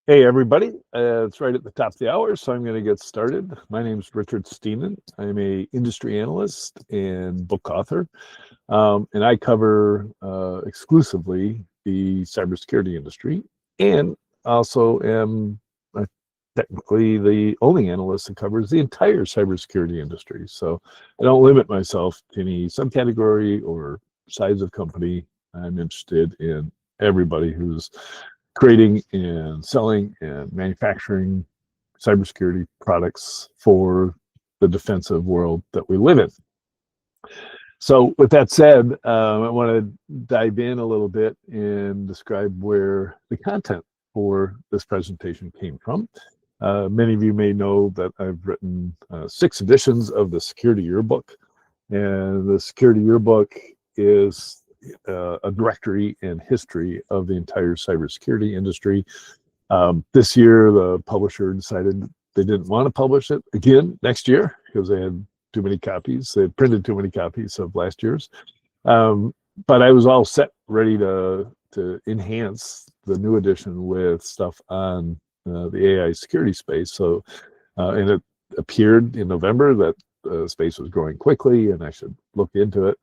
Hey, everybody. It's right at the top of the hour, so I'm going to get started. My name is Richard Stiennon. I'm a industry analyst and book author, and I cover exclusively the cybersecurity industry, and also am technically the only analyst that covers the entire cybersecurity industry. So I don't limit myself to any subcategory or size of company. I'm interested in everybody who's creating and selling and manufacturing cybersecurity products for the defensive world that we live in. So with that said, I want to dive in a little bit and describe where the content for this presentation came from. Many of you may know that I've written 6 editions of the Security Yearbook, and the Security Yearbook is a directory and history of the entire cybersecurity industry. This year, the publisher decided they didn't want to publish it again next year because they had too many copies. They had printed too many copies of last year's. But I was all set, ready to enhance the new edition with stuff on the AI security space. So, and it appeared in November that the space was growing quickly and I should look into it.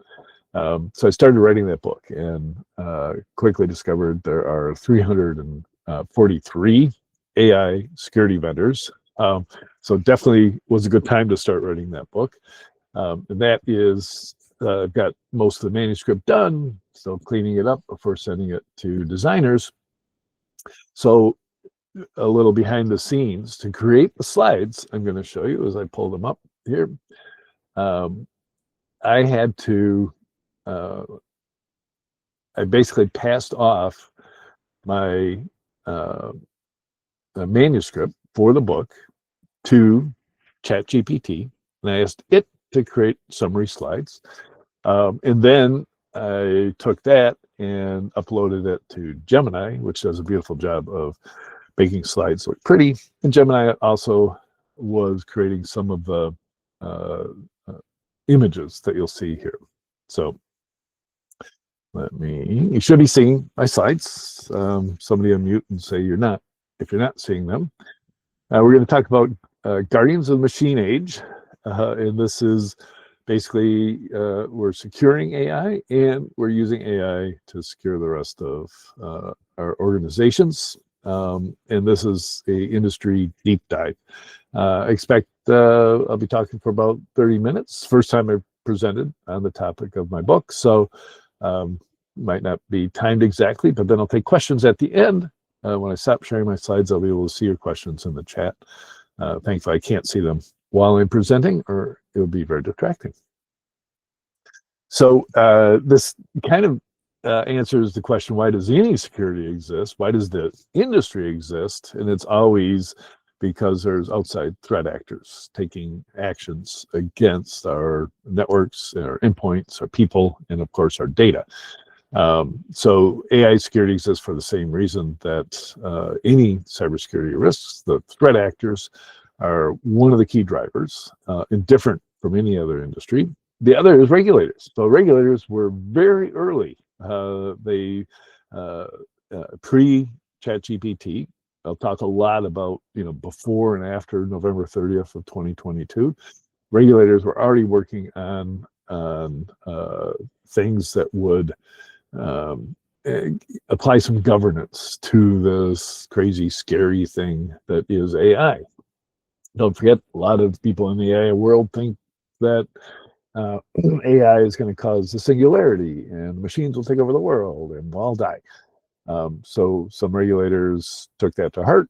So I started writing that book and quickly discovered there are 343 AI security vendors. So definitely was a good time to start writing that book. And that is, I've got most of the manuscript done, still cleaning it up before sending it to designers. So a little behind the scenes to create the slides I'm going to show you as I pull them up here. I had to I basically passed off my manuscript for the book to ChatGPT, and I asked it to create summary slides. And then I took that and uploaded it to Gemini, which does a beautiful job of making slides look pretty. And Gemini also was creating some of the images that you'll see here. So you should be seeing my slides. Somebody unmute and say you're not, if you're not seeing them. We're going to talk about Guardians of the Machine Age. And this is basically, we're securing AI and we're using AI to secure the rest of our organizations. And this is a industry deep dive. I expect I'll be talking for about 30 minutes. First time I presented on the topic of my book. So might not be timed exactly, but then I'll take questions at the end. When I stop sharing my slides, I'll be able to see your questions in the chat. Thankfully, I can't see them while I'm presenting, or it would be very distracting. So this kind of answers the question, why does any security exist? Why does the industry exist? And it's always because there's outside threat actors taking actions against our networks, our endpoints, our people, and of course our data. So AI security exists for the same reason that any cybersecurity risks, the threat actors are one of the key drivers, and different from any other industry. The other is regulators. So regulators were very early. They pre-ChatGPT. I'll talk a lot about, before and after November 30th of 2022. Regulators were already working on things that would apply some governance to this crazy, scary thing that is AI. Don't forget, a lot of people in the AI world think that AI is going to cause the singularity and machines will take over the world and we'll all die. So some regulators took that to heart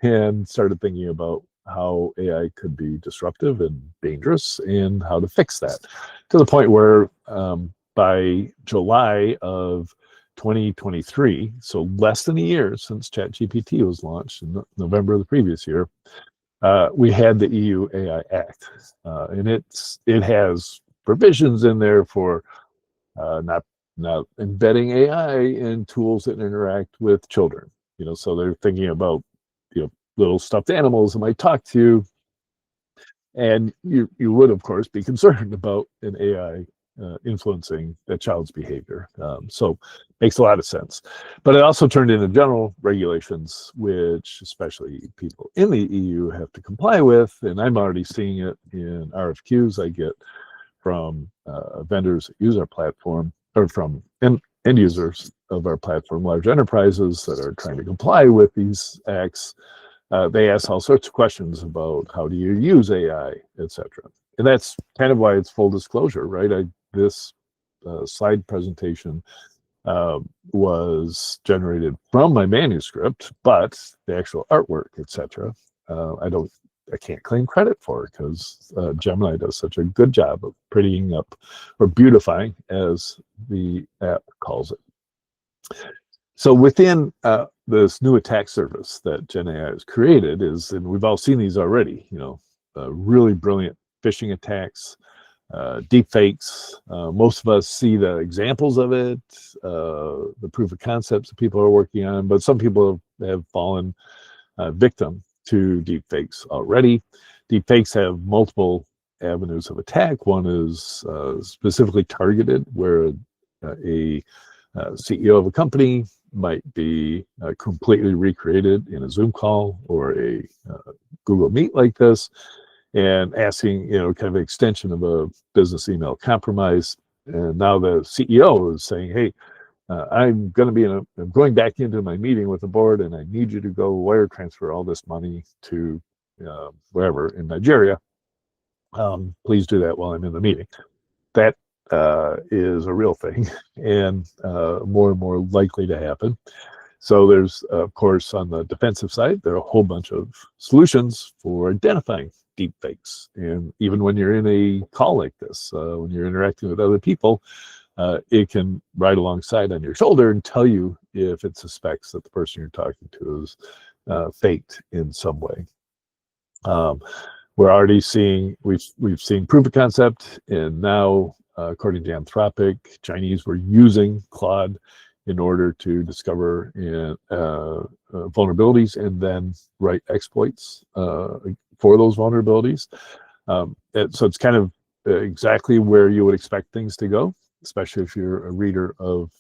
and started thinking about how AI could be disruptive and dangerous and how to fix that, to the point where by July of 2023, so less than a year since ChatGPT was launched in November of the previous year, we had the EU AI Act, and it has provisions in there for not embedding AI in tools that interact with children. So they're thinking about little stuffed animals that might talk to you, and you would of course be concerned about an AI influencing that child's behavior. So makes a lot of sense. But it also turned into general regulations, which especially people in the EU have to comply with. And I'm already seeing it in RFQs I get from vendors that use our platform, or from end users of our platform, large enterprises that are trying to comply with these acts. They ask all sorts of questions about how do you use AI, etc. And that's kind of why it's full disclosure, right? This slide presentation was generated from my manuscript, but the actual artwork, etc. I can't claim credit for it because Gemini does such a good job of prettying up, or beautifying, as the app calls it. So within this new attack surface that GenAI has created and we've all seen these already, really brilliant phishing attacks, deep fakes. Most of us see the examples of it, the proof of concepts that people are working on, but some people have fallen victim to deep fakes already. Deep fakes have multiple avenues of attack. One is specifically targeted, where a CEO of a company might be completely recreated in a Zoom call or a Google Meet like this, and asking, kind of an extension of a business email compromise. And now the CEO is saying, hey, I'm going back into my meeting with the board, and I need you to go wire transfer all this money to wherever in Nigeria. Please do that while I'm in the meeting. That is a real thing, and more and more likely to happen. So there's, of course, on the defensive side, there are a whole bunch of solutions for identifying deep fakes. And even when you're in a call like this, when you're interacting with other people, it can ride alongside on your shoulder and tell you if it suspects that the person you're talking to is faked in some way. We're already seeing, we've seen proof of concept, and now, according to Anthropic, Chinese were using Claude in order to discover vulnerabilities and then write exploits for those vulnerabilities. So it's kind of exactly where you would expect things to go, especially if you're a reader of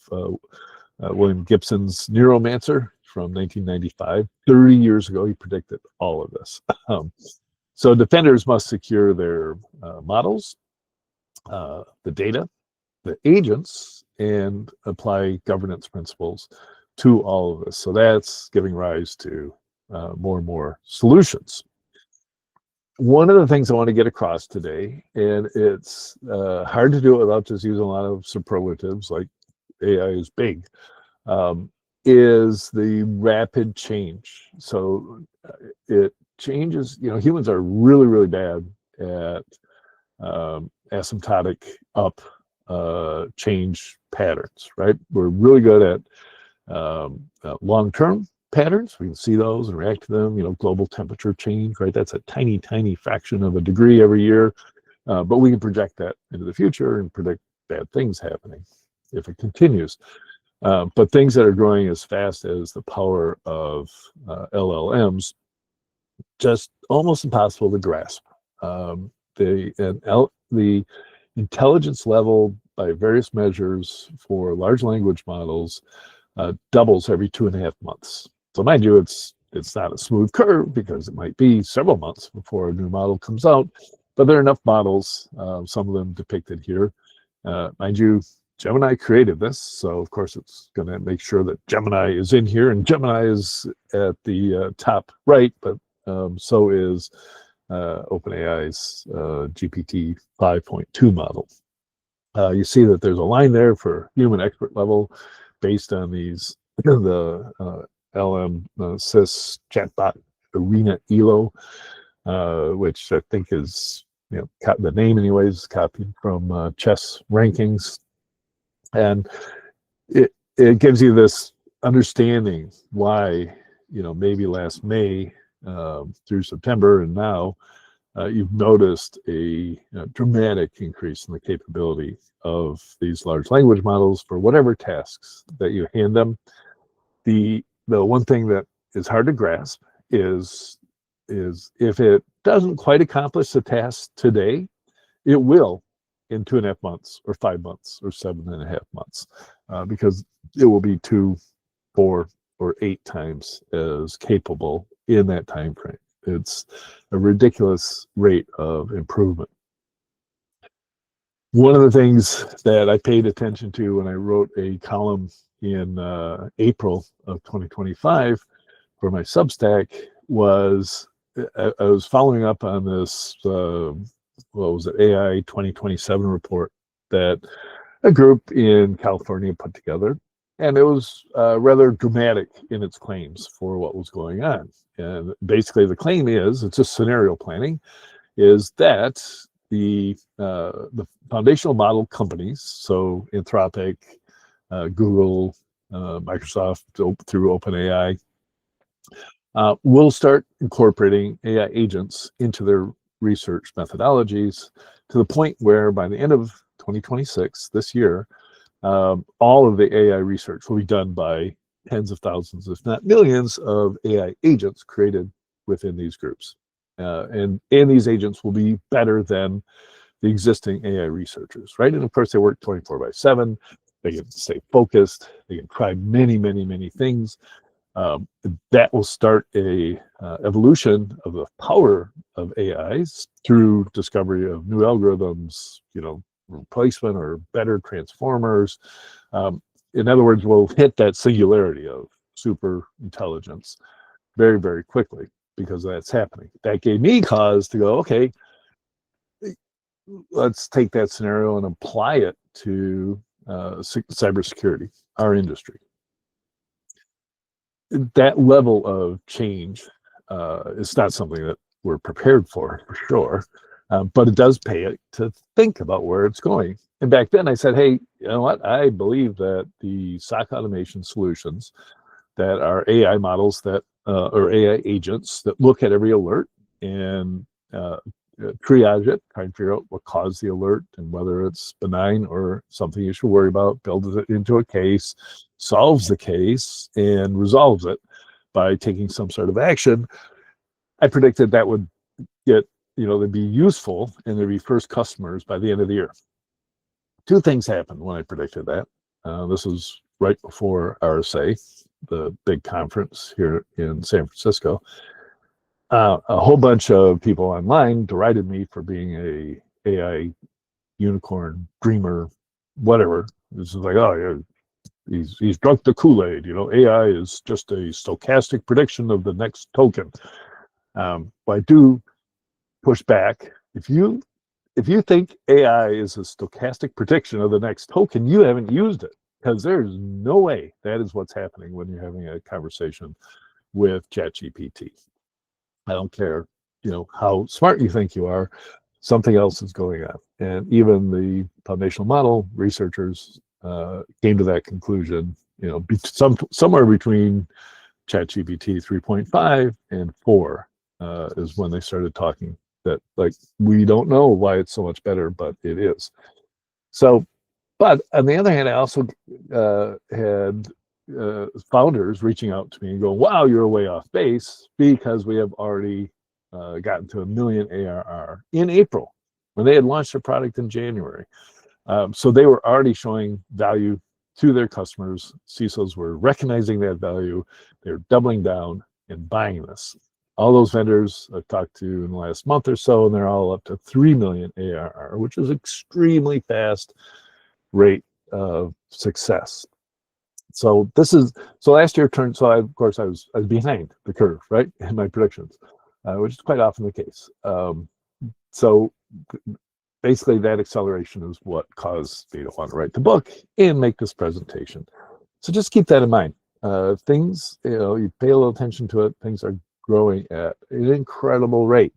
William Gibson's Neuromancer from 1995. 30 years ago, he predicted all of this. So defenders must secure their models, the data, the agents, and apply governance principles to all of this. So that's giving rise to more and more solutions. One of the things I want to get across today, and it's hard to do it without just using a lot of superlatives like AI is big, is the rapid change. So it changes, humans are really, really bad at asymptotic up change patterns, right? We're really good at long-term patterns. We can see those and react to them, global temperature change, right? That's a tiny, tiny fraction of a degree every year. But we can project that into the future and predict bad things happening if it continues. But things that are growing as fast as the power of LLMs, just almost impossible to grasp. The intelligence level by various measures for large language models doubles every 2.5 months. So mind you, it's not a smooth curve because it might be several months before a new model comes out, but there are enough models, some of them depicted here. Mind you, Gemini created this, so of course it's going to make sure that Gemini is in here, and Gemini is at the top right, but so is OpenAI's GPT 5.2 model. You see that there's a line there for human expert level based on the LM Sys chatbot Arena Elo, which I think is, the name anyways, copied from chess rankings. And it gives you this understanding why, maybe last May through September and now, you've noticed a dramatic increase in the capability of these large language models for whatever tasks that you hand them. The one thing that is hard to grasp is if it doesn't quite accomplish the task today, it will in 2.5 months or 5 months or 7.5 months, because it will be 2, 4, or 8 times as capable in that time frame. It's a ridiculous rate of improvement. One of the things that I paid attention to when I wrote a column in April of 2025 for my Substack was I was following up on this, what was it, AI 2027 report that a group in California put together. And it was rather dramatic in its claims for what was going on. And basically the claim is, it's just scenario planning, is that the foundational model companies, so Anthropic, Google, Microsoft through OpenAI, will start incorporating AI agents into their research methodologies to the point where by the end of 2026, this year, all of the AI research will be done by tens of thousands, if not millions, of AI agents created within these groups. And these agents will be better than the existing AI researchers, right? And of course, they work 24/7. They can stay focused. They can try many, many, many things. That will start a evolution of the power of AIs through discovery of new algorithms, replacement or better transformers. In other words, we'll hit that singularity of super intelligence very, very quickly because that's happening. That gave me cause to go, okay, let's take that scenario and apply it to cybersecurity, our industry. That level of change is not something that we're prepared for sure, but it does pay it to think about where it's going. And back then I said, hey, you know what? I believe that the SOC automation solutions that are AI models that or AI agents that look at every alert and triage it, try and figure out what caused the alert and whether it's benign or something you should worry about, builds it into a case, solves the case, and resolves it by taking some sort of action. I predicted that would get, they'd be useful and there'd be first customers by the end of the year. 2 things happened when I predicted that. This was right before RSA, the big conference here in San Francisco. A whole bunch of people online derided me for being a AI unicorn dreamer, whatever. This is like, oh, yeah, he's drunk the Kool-Aid. AI is just a stochastic prediction of the next token. But I do push back. If you think AI is a stochastic prediction of the next token, you haven't used it, because there's no way that is what's happening when you're having a conversation with ChatGPT. I don't care, how smart you think you are, something else is going on. And even the foundational model researchers came to that conclusion, somewhere between ChatGPT 3.5 and 4 is when they started talking that, like, we don't know why it's so much better, but it is. So, but on the other hand, I also had founders reaching out to me and going, wow, you're way off base, because we have already gotten to 1 million ARR in April when they had launched their product in January. So they were already showing value to their customers. CISOs were recognizing that value. They're doubling down and buying this. All those vendors I've talked to in the last month or so, and they're all up to 3 million ARR, which is extremely fast rate of success. So last year turned, so of course I was behind the curve, right, in my predictions, which is quite often the case. So basically that acceleration is what caused me to want to write the book and make this presentation. So just keep that in mind. Things, you pay a little attention to it, things are growing at an incredible rate.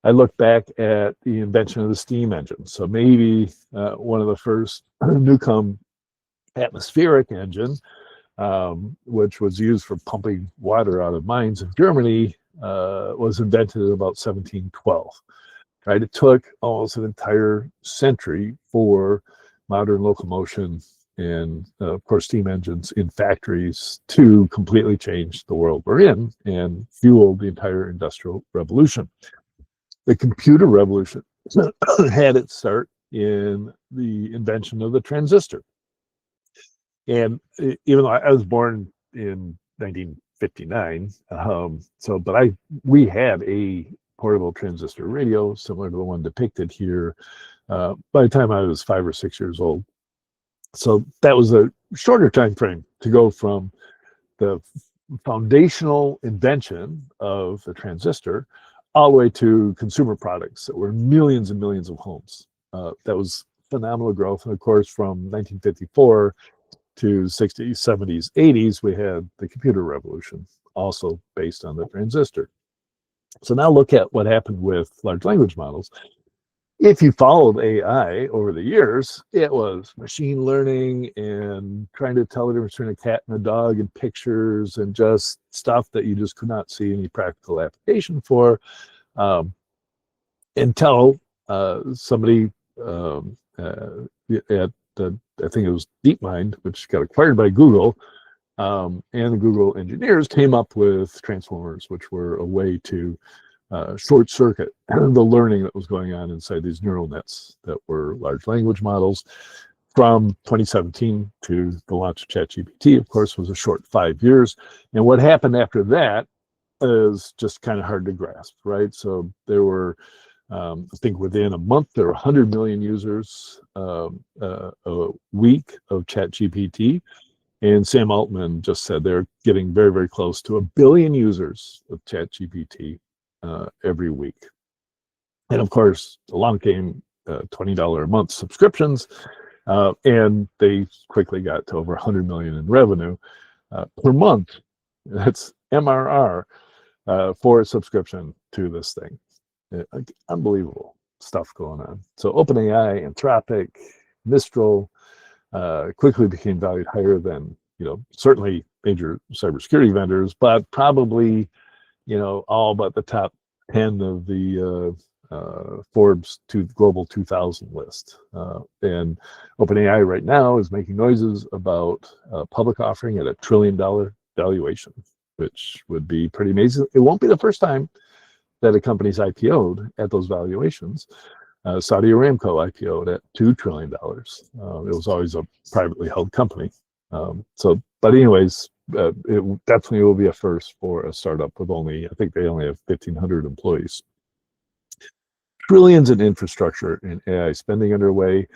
I look back at the invention of the steam engine. So maybe one of the first Newcomb atmospheric engine, which was used for pumping water out of mines in Germany, was invented in about 1712. Right? It took almost an entire century for modern locomotion and, of course, steam engines in factories to completely change the world we're in and fuel the entire industrial revolution. The computer revolution had its start in the invention of the transistor. And even though I was born in 1959, but we had a portable transistor radio similar to the one depicted here by the time I was 5 or 6 years old. So that was a shorter time frame to go from the foundational invention of the transistor all the way to consumer products that were millions and millions of homes. That was phenomenal growth. And of course, from 1954 to 60s, 70s, 80s, we had the computer revolution, also based on the transistor. So now look at what happened with large language models. If you followed AI over the years, it was machine learning and trying to tell the difference between a cat and a dog and pictures and just stuff that you just could not see any practical application for, until somebody at I think it was DeepMind, which got acquired by Google, and the Google engineers came up with transformers, which were a way to short circuit the learning that was going on inside these neural nets that were large language models. From 2017 to the launch of ChatGPT, of course, was a short 5 years. And what happened after that is just kind of hard to grasp, right? So there were, I think within a month, there were 100 million users a week of ChatGPT. And Sam Altman just said they're getting very, very close to 1 billion users of ChatGPT every week. And of course, along came $20 a month subscriptions, and they quickly got to over 100 million in revenue per month. That's MRR for a subscription to this thing. Unbelievable stuff going on. So OpenAI, Anthropic, Mistral quickly became valued higher than, certainly major cybersecurity vendors, but probably, all but the top 10 of the Forbes Global 2000 list. And OpenAI right now is making noises about public offering at $1 trillion valuation, which would be pretty amazing. It won't be the first time that a company's IPO'd at those valuations. Saudi Aramco IPO'd at $2 trillion. It was always a privately held company. But anyways, it definitely will be a first for a startup with I think they only have 1,500 employees. Trillions in infrastructure and AI spending underway.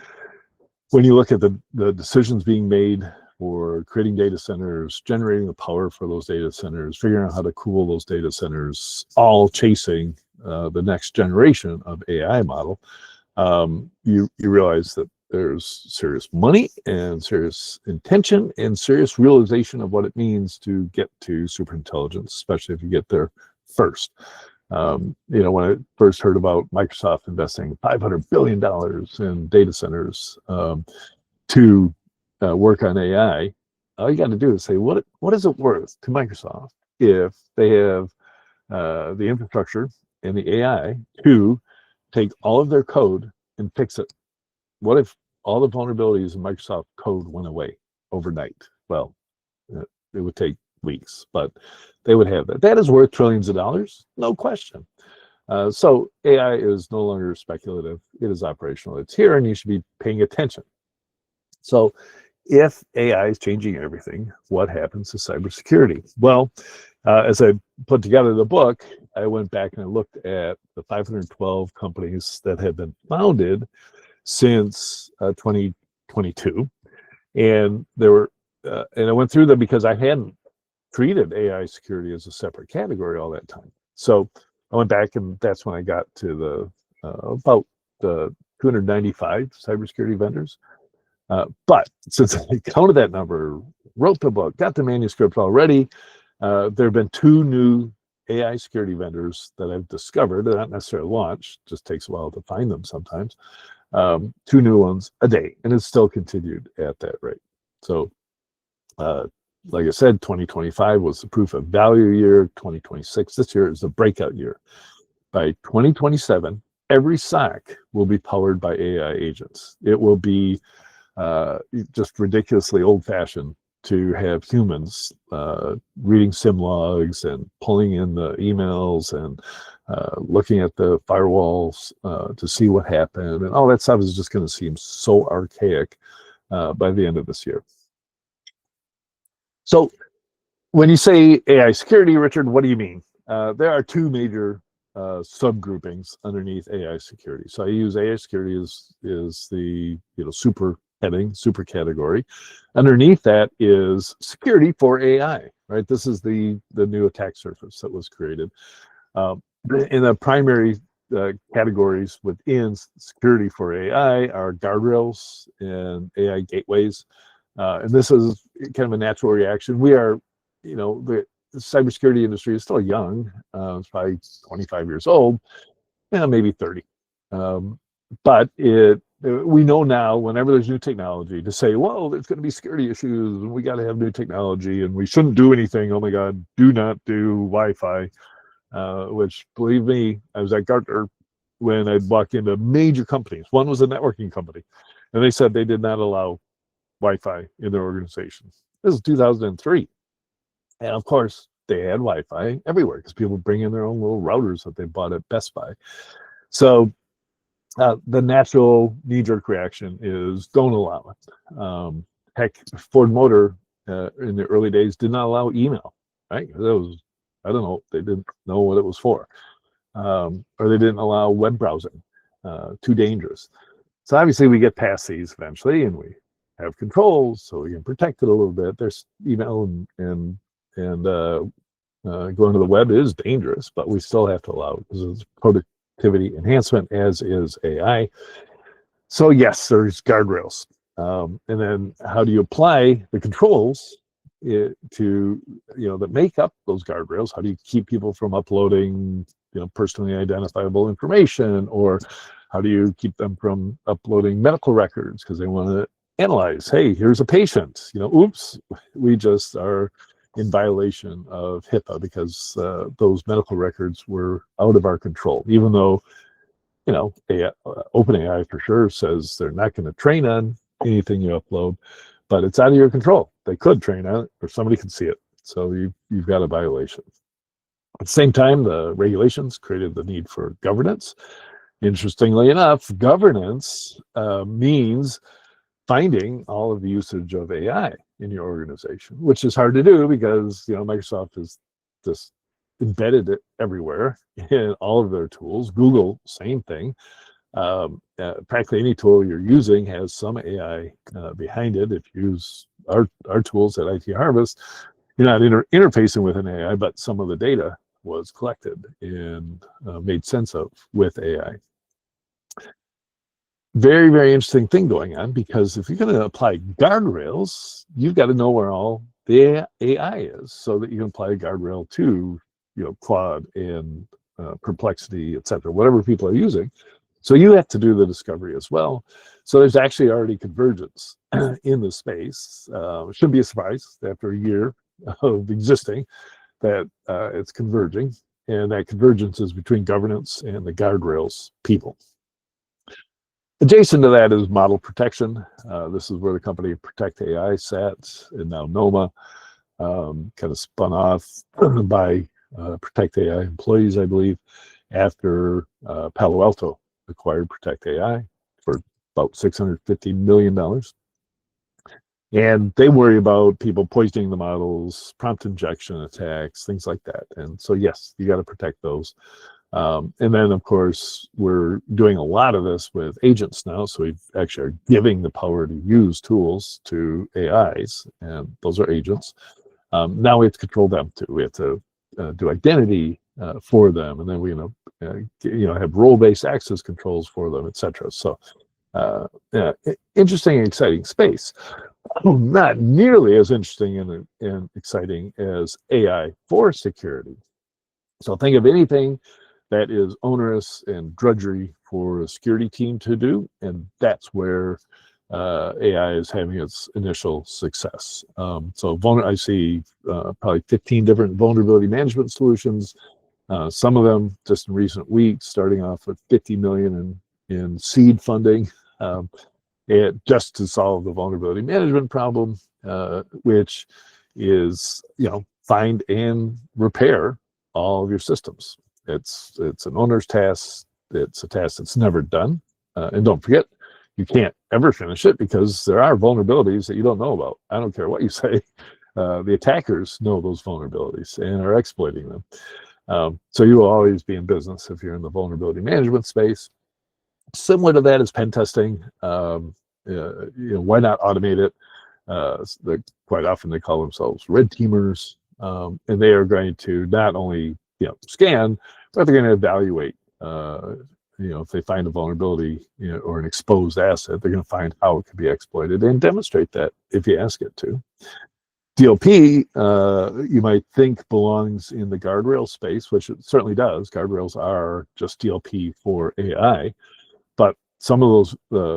When you look at the decisions being made for creating data centers, generating the power for those data centers, figuring out how to cool those data centers, all chasing the next generation of AI model, you realize that there's serious money and serious intention and serious realization of what it means to get to superintelligence, especially if you get there first. When I first heard about Microsoft investing $500 billion in data centers to work on AI, all you got to do is say, what is it worth to Microsoft if they have the infrastructure and the AI to take all of their code and fix it? What if all the vulnerabilities in Microsoft code went away overnight? Well, it would take weeks, but they would have that. That is worth trillions of dollars, no question. So AI is no longer speculative. It is operational. It's here, and you should be paying attention. So if AI is changing everything, what happens to cybersecurity? Well, as I put together the book, I went back and I looked at the 512 companies that have been founded since 2022, and and I went through them because I hadn't treated AI security as a separate category all that time. So I went back, and that's when I got to about the 295 cybersecurity vendors. But since I counted that number, wrote the book, got the manuscript already, there have been 2 new AI security vendors that I've discovered. They're not necessarily launched, just takes a while to find them sometimes. 2 new ones a day, and it's still continued at that rate. So, like I said, 2025 was the proof of value year. 2026, this year, is the breakout year. By 2027, every SOC will be powered by AI agents. It will be just ridiculously old-fashioned to have humans reading SIM logs and pulling in the emails and looking at the firewalls to see what happened. And all that stuff is just going to seem so archaic by the end of this year. So when you say AI security, Richard, what do you mean? There are two major subgroupings underneath AI security. So I use AI security as the super heading, super category. Underneath that is security for AI, right? This is the new attack surface that was created. In the primary categories within security for AI are guardrails and AI gateways. And this is kind of a natural reaction. We are, the cybersecurity industry is still young. It's probably 25 years old, maybe 30. But we know now, whenever there's new technology, to say, well, there's going to be security issues, and we got to have new technology, and we shouldn't do anything. Oh my God, do not do Wi-Fi. Which, believe me, I was at Gartner when I'd walk into major companies. One was a networking company, and they said they did not allow Wi-Fi in their organization. This is 2003. And of course, they had Wi-Fi everywhere because people bring in their own little routers that they bought at Best Buy. So the natural knee-jerk reaction is don't allow it. Heck, Ford Motor in the early days did not allow email, right? That was, I don't know, they didn't know what it was for. Or they didn't allow web browsing, too dangerous. So obviously we get past these eventually, and we have controls so we can protect it a little bit. There's email and going to the web is dangerous, but we still have to allow it because it's productivity enhancement, as is AI. So yes, there's guardrails. And then how do you apply the controls to, that make up those guardrails? How do you keep people from uploading, personally identifiable information? Or how do you keep them from uploading medical records because they want to analyze, hey, here's a patient, oops, we just are in violation of HIPAA because those medical records were out of our control, even though, OpenAI for sure says they're not going to train on anything you upload, but it's out of your control. They could train on it, or somebody could see it. So you've got a violation. At the same time, the regulations created the need for governance. Interestingly enough, governance means finding all of the usage of AI in your organization, which is hard to do because Microsoft has just embedded it everywhere in all of their tools. Google, same thing. Practically any tool you're using has some AI behind it. If you use our tools at IT Harvest, you're not interfacing with an AI, but some of the data was collected and made sense of with AI. Very, very interesting thing going on, because if you're going to apply guardrails, you've got to know where all the AI is so that you can apply a guardrail to, Claude and Perplexity, etc., whatever people are using. So you have to do the discovery as well. So there's actually already convergence in the space. It shouldn't be a surprise after a year of existing that it's converging, and that convergence is between governance and the guardrails people. Adjacent to that is model protection. This is where the company Protect AI sat, and now Noma, kind of spun off by Protect AI employees, I believe, after Palo Alto acquired Protect AI for about $650 million. And they worry about people poisoning the models, prompt injection attacks, things like that. And so, yes, you got to protect those. And then, of course, we're doing a lot of this with agents now. So we actually are giving the power to use tools to AIs, and those are agents. Now we have to control them too. We have to do identity for them, and then we have role-based access controls for them, etc. So, interesting and exciting space. Not nearly as interesting and exciting as AI for security. So think of anything that is onerous and drudgery for a security team to do, and that's where AI is having its initial success. So I see probably 15 different vulnerability management solutions. Some of them just in recent weeks, starting off with 50 million in seed funding, just to solve the vulnerability management problem. which is, find and repair all of your systems. It's an owner's task. It's a task that's never done. And don't forget, you can't ever finish it because there are vulnerabilities that you don't know about. I don't care what you say. The attackers know those vulnerabilities and are exploiting them. So you will always be in business if you're in the vulnerability management space. Similar to that is pen testing. Why not automate it? Quite often they call themselves red teamers, and they are going to not only scan, but they're going to evaluate. If they find a vulnerability or an exposed asset, they're going to find how it could be exploited and demonstrate that if you ask it to. DLP, you might think belongs in the guardrail space, which it certainly does. Guardrails are just DLP for AI, but some of those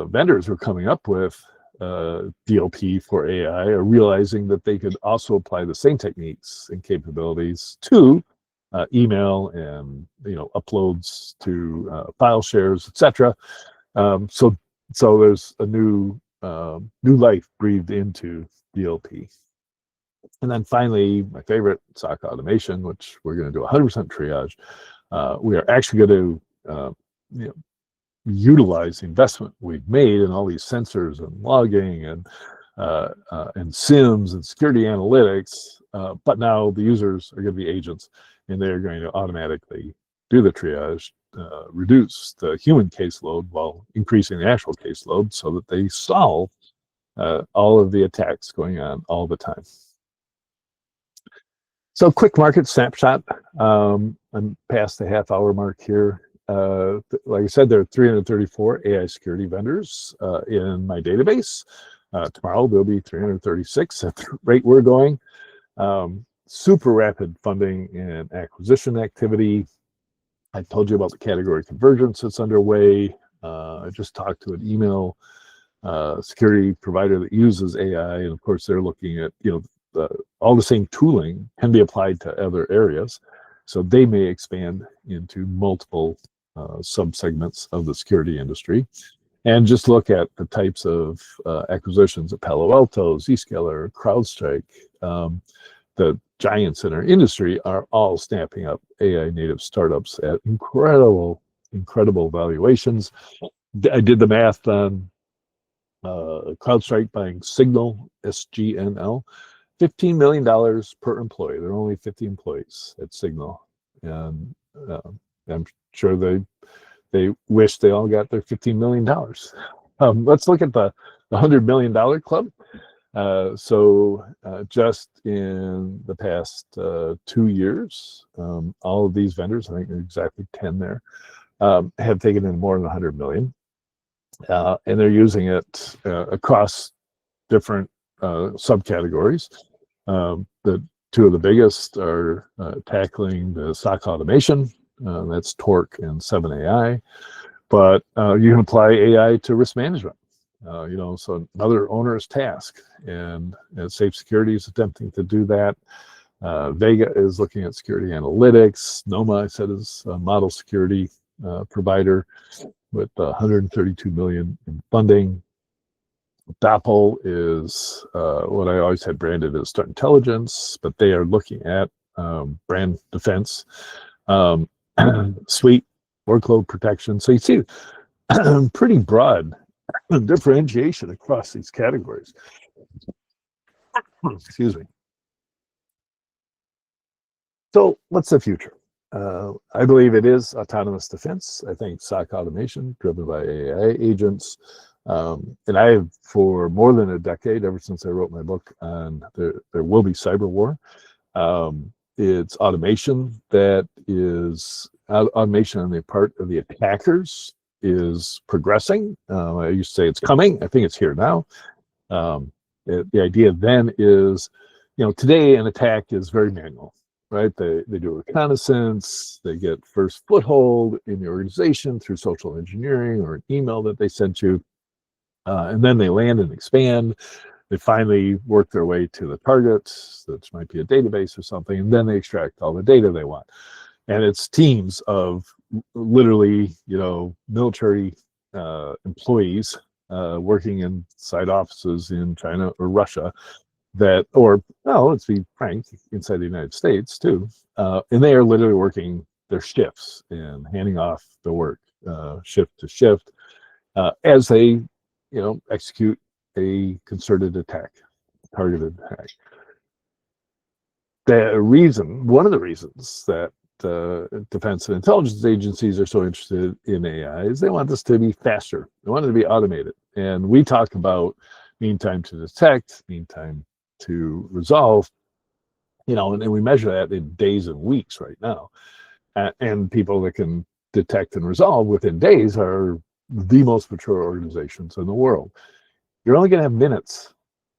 vendors who are coming up with DLP for AI are realizing that they could also apply the same techniques and capabilities to email and uploads to file shares, etc. So there's a new life breathed into DLP. And then finally, my favorite, SOC automation, which we're going to do 100% triage. We are actually going to utilize the investment we've made in all these sensors and logging and SIMs and security analytics, but now the users are going to be agents, and they're going to automatically do the triage, reduce the human caseload while increasing the actual caseload so that they solve all of the attacks going on all the time. So quick market snapshot. I'm past the half-hour mark here. Like I said, there are 334 AI security vendors in my database. Tomorrow there'll be 336 at the rate we're going. Super rapid funding and acquisition activity. I told you about the category convergence that's underway. I just talked to an email security provider that uses AI, and of course they're looking at all the same tooling can be applied to other areas, so they may expand into multiple subsegments of the security industry. And just look at the types of acquisitions at Palo Alto, Zscaler, CrowdStrike. The giants in our industry are all snapping up AI native startups at incredible valuations. I did the math on CrowdStrike buying Signal, SGNL, $15 million per employee. There are only 50 employees at Signal, and I'm sure they wish they all got their $15 million. Let's look at the $100 million club. Just in the past 2 years, all of these vendors, I think there are exactly 10 there, have taken in more than 100 million, and they're using it across different subcategories. The two of the biggest are tackling the SOC automation. That's Torque and 7AI, but you can apply AI to risk management. So another onerous task, and Safe Security is attempting to do that. Vega is looking at security analytics. Noma, I said, is a model security provider with 132 million in funding. Doppel is what I always had branded as threat intelligence, but they are looking at brand defense, suite, workload protection. So you see pretty broad differentiation across these categories. Excuse me. So what's the future? I believe it is autonomous defense. I think SOC automation driven by AI agents. And I have, for more than a decade, ever since I wrote my book on there will be cyber war, it's automation that is automation on the part of the attackers is progressing. I used to say it's coming. I think it's here now. The idea then is, today an attack is very manual, right? They do reconnaissance, they get first foothold in the organization through social engineering or an email that they sent you, and then they land and expand. They finally work their way to the target, which might be a database or something, and then they extract all the data they want. And it's teams of literally, military employees working inside offices in China or Russia, that, or no, let's be frank, inside the United States too, and they are literally working their shifts and handing off the work shift to shift as they, execute a concerted attack, targeted attack. One of the reasons that defense and intelligence agencies are so interested in AI is they want this to be faster. They want it to be automated. And we talk about mean time to detect, mean time to resolve, and we measure that in days and weeks right now. And people that can detect and resolve within days are the most mature organizations in the world. You're only going to have minutes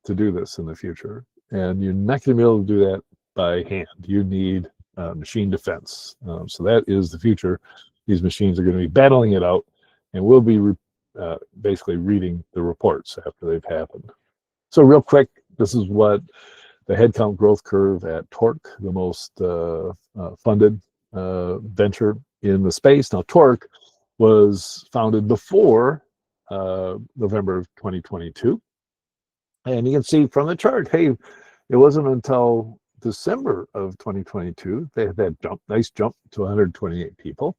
to do this in the future, and you're not going to be able to do that by hand. You need machine defense. So that is the future. These machines are going to be battling it out, and we'll be basically reading the reports after they've happened. So real quick, this is what the headcount growth curve at Torque, the most funded venture in the space. Now, Torque was founded before November of 2022. And you can see from the chart, hey, it wasn't until December of 2022 they had that nice jump to 128 people.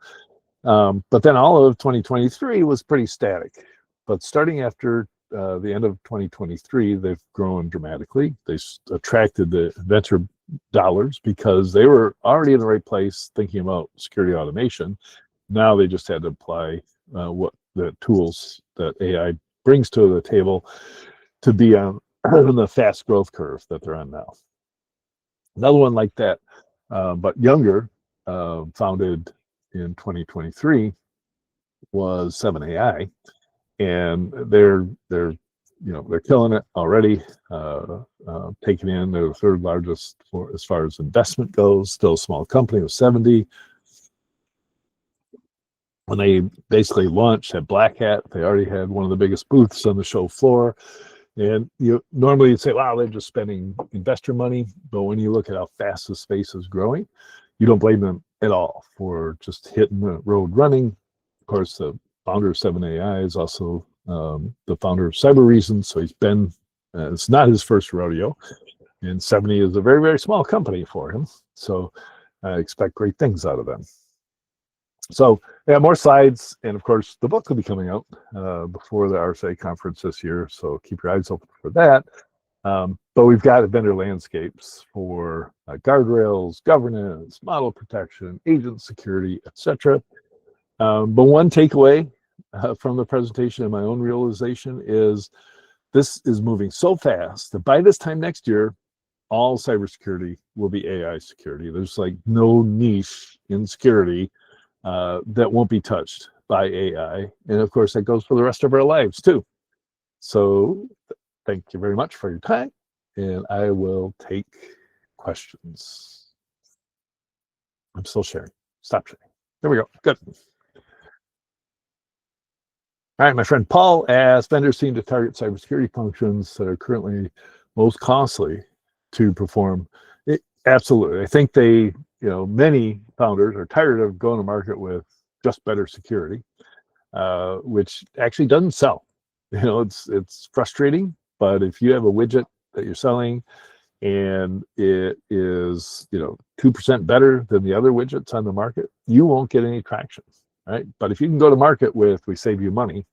But then all of 2023 was pretty static. But starting after the end of 2023, they've grown dramatically. They attracted the venture dollars because they were already in the right place thinking about security automation. Now they just had to apply what the tools that AI brings to the table to be on the fast growth curve that they're on now. Another one like that, but younger, founded in 2023, was 7AI, and they're killing it already. Taking in, they're the third largest as far as investment goes. Still a small company with 70. When they basically launched at Black Hat, they already had one of the biggest booths on the show floor. And normally you'd say, wow, they're just spending investor money. But when you look at how fast the space is growing, you don't blame them at all for just hitting the road running. Of course, the founder of 7AI is also the founder of Cyber Reason. So he's been, it's not his first rodeo. And 70 is a very, very small company for him. So I expect great things out of them. So yeah, more slides, and of course the book will be coming out before the RSA conference this year, so keep your eyes open for that. But we've got vendor landscapes for guardrails, governance, model protection, agent security, etc. But one takeaway from the presentation and my own realization is this is moving so fast that by this time next year, all cybersecurity will be AI security. There's like no niche in security that won't be touched by AI. And of course, that goes for the rest of our lives too. So thank you very much for your time, and I will take questions. I'm still sharing. Stop sharing. There we go. Good. All right, my friend Paul asked, vendors seem to target cybersecurity functions that are currently most costly to perform. Absolutely. I think many founders are tired of going to market with just better security, which actually doesn't sell. It's frustrating, but if you have a widget that you're selling and it is 2% better than the other widgets on the market, you won't get any traction, right? But if you can go to market with "we save you money,"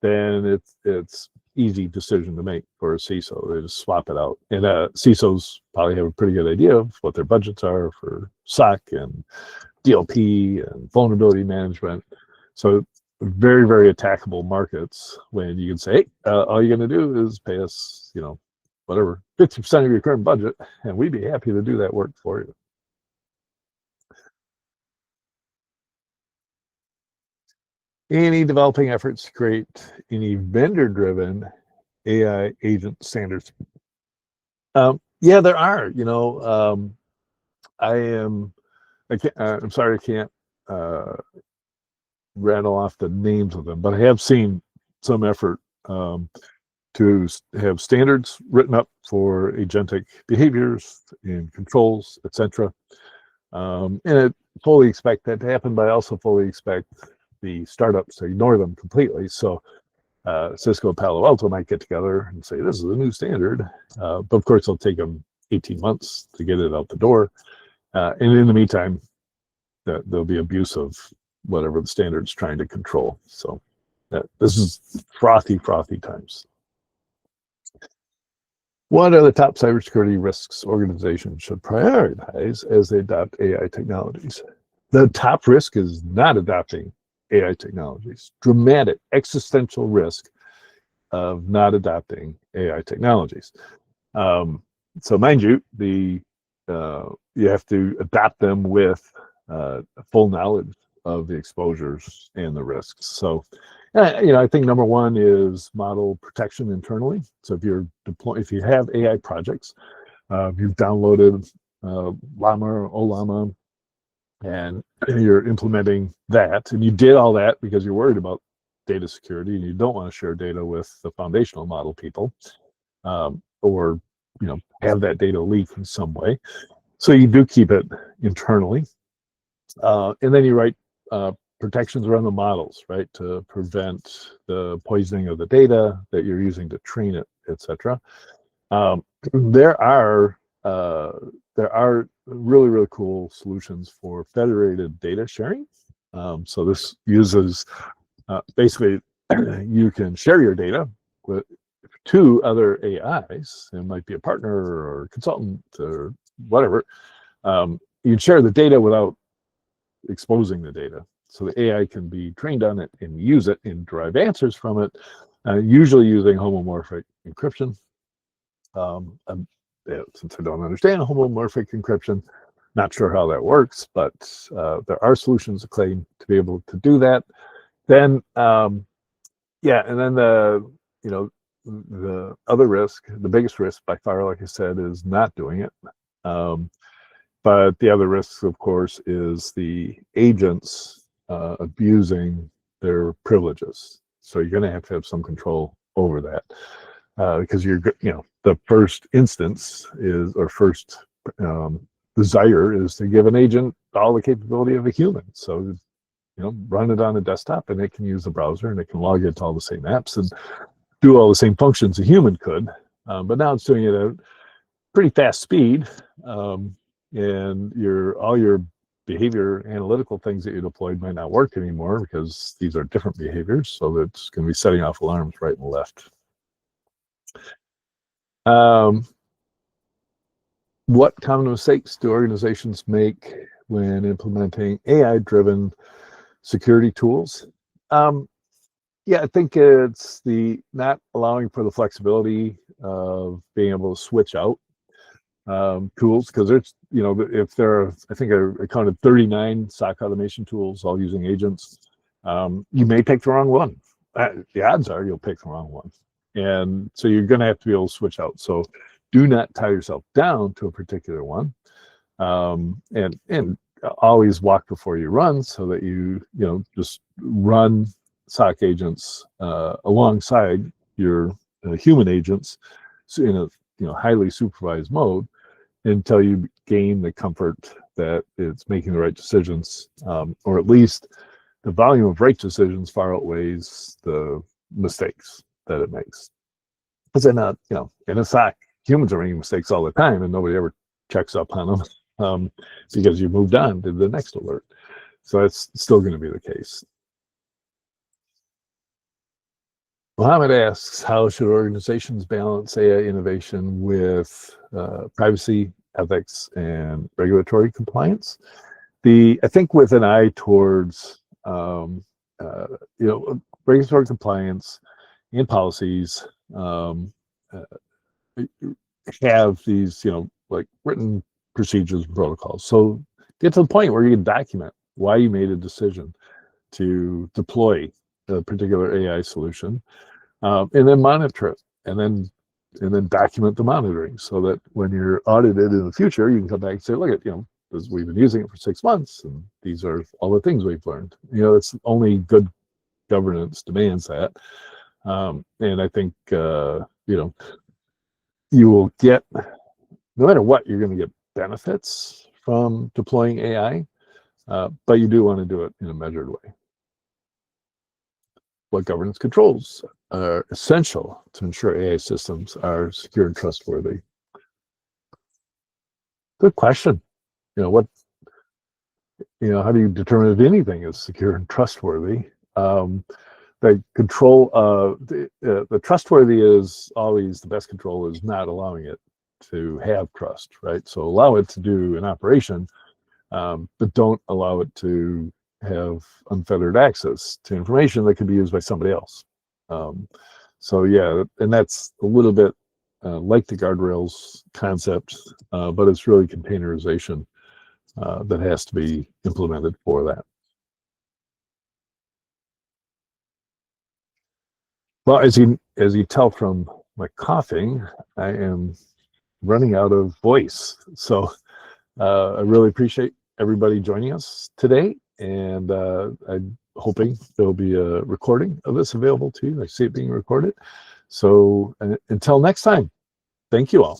then it's easy decision to make for a CISO. They just swap it out. And CISOs probably have a pretty good idea of what their budgets are for SOC and DLP and vulnerability management. So very, very attackable markets when you can say, hey, all you're going to do is pay us, whatever, 50% of your current budget, and we'd be happy to do that work for you. Any developing efforts to create any vendor-driven AI agent standards? Yeah, there are. I'm sorry, I can't rattle off the names of them, but I have seen some effort to have standards written up for agentic behaviors and controls, etc. And I fully expect that to happen, but I also fully expect the startups to ignore them completely. So Cisco, Palo Alto might get together and say, this is a new standard. But of course, it'll take them 18 months to get it out the door. And in the meantime, there'll be abuse of whatever the standard's trying to control. So this is frothy times. What are the top cybersecurity risks organizations should prioritize as they adopt AI technologies? The top risk is not adopting AI technologies. Dramatic existential risk of not adopting AI technologies. So mind you, you have to adopt them with full knowledge of the exposures and the risks. So, I think number one is model protection internally. So if you have AI projects, you've downloaded Llama or Ollama, and you're implementing that, and you did all that because you're worried about data security and you don't want to share data with the foundational model people, or have that data leak in some way. So you do keep it internally, and then you write protections around the models, right, to prevent the poisoning of the data that you're using to train it, etc. There are really cool solutions for federated data sharing. So this uses basically you can share your data with two other AIs. It might be a partner or a consultant or whatever. You can share the data without exposing the data. So the AI can be trained on it and use it and derive answers from it, usually using homomorphic encryption. Since I don't understand homomorphic encryption, not sure how that works, but there are solutions that claim to be able to do that. Then, and then the other risk, the biggest risk by far, like I said, is not doing it. But the other risk, of course, is the agents abusing their privileges. So you're going to have some control over that, because the first instance is, or first desire is to give an agent all the capability of a human. So run it on a desktop and it can use the browser and it can log into all the same apps and do all the same functions a human could. But now it's doing it at pretty fast speed, and all your behavior analytical things that you deployed might not work anymore because these are different behaviors. So it's going to be setting off alarms right and left. What common mistakes do organizations make when implementing AI-driven security tools? I think it's the not allowing for the flexibility of being able to switch out tools, because there's, if there are, I think I counted 39 SOC automation tools all using agents. You may pick the wrong one. The odds are you'll pick the wrong one. And so you're going to have to be able to switch out. So do not tie yourself down to a particular one. And always walk before you run, so that you just run SOC agents alongside your human agents in a highly supervised mode until you gain the comfort that it's making the right decisions, or at least the volume of right decisions far outweighs the mistakes that it makes. Because in a SOC, humans are making mistakes all the time and nobody ever checks up on them, because you moved on to the next alert. So it's still going to be the case. Mohammed asks, how should organizations balance AI innovation with privacy, ethics, and regulatory compliance? I think with an eye towards regulatory compliance and policies have these like written procedures and protocols. So get to the point where you can document why you made a decision to deploy a particular AI solution, and then monitor it, and then document the monitoring, so that when you're audited in the future, you can come back and say, look at, we've been using it for 6 months, and these are all the things we've learned. It's only good governance demands that, and I think you will get, no matter what, you're going to get benefits from deploying AI, but you do want to do it in a measured way. what governance controls are essential to ensure AI systems are secure and trustworthy? Good question. How do you determine if anything is secure and trustworthy? The control, the trustworthy is always, the best control is not allowing it to have trust, right? So allow it to do an operation, but don't allow it to have unfettered access to information that could be used by somebody else. So yeah, and that's a little bit like the guardrails concept, but it's really containerization that has to be implemented for that. Well, as you tell from my coughing, I am running out of voice. So I really appreciate everybody joining us today, and I'm hoping there'll be a recording of this available to you. I see it being recorded. So until next time, thank you all.